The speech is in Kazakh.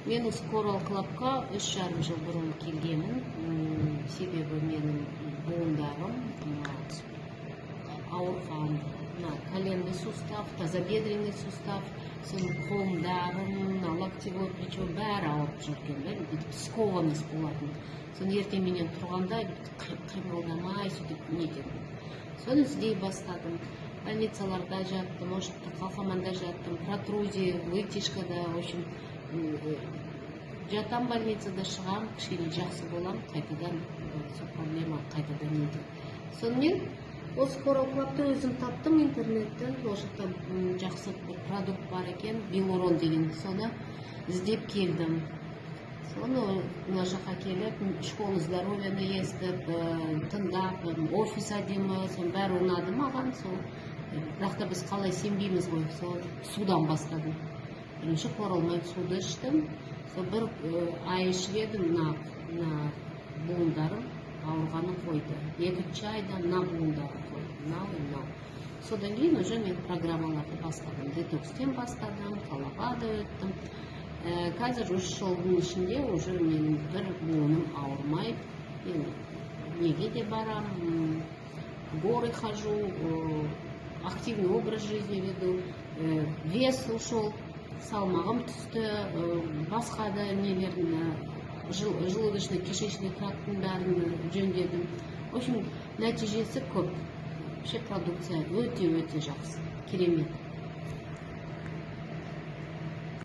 Мен Скорал Клабқа 3,5 жыл бұрын келгенмін. Себебі менің буындарым ауырған, коленный сустав, тазобедренный сустав, қолымдарым, локтевой плечо бәрі ауырып жүрген, скованность болатын. Сон ертеңменен тұрғанда қимылдамай сөйтіп нетемін. Соны іздей бастадым. Больницаларда жаттым, қалқаманда жаттым, протрузия, вытяжкада, в общем, жатам больницада, шығам, кішкене жақсы болам, қайтадан сол проблема қайтадан нетеді. Сонымен осы Скорал Клабты өзім таптым интернеттен, ол жақтан жақсы бір продукт бар екен, Билурон деген, соны іздеп келдім. Соны мына жаққа келіп, школы здоровьяны естіп, тыңдап, офис әдемі, соның бәрі ұнады маған. Бірақ та біз қалай сенбейміз ғой, сол судан бастадым. Бірінші қоралмай суды іштім, сол бір ай ішіп едім, мына буындарым ауырғаны қойды. Екінші айда мына буындары қойды, Содан кейін уже мен программаларды бастадым, детокстен бастадым, қалаға да өттім. Қазір 3 жылдың ішінде уже менің бір буыным ауырмай, мен неге де барам, горы хожу, активный образ жизни веду, вес ушел, салмағым түсті, басқа да нелерін, желудочно-кишечный тракттың бәрін жөндедім. В общем, нәтижесі көп. Продукция өте жақсы, керемет.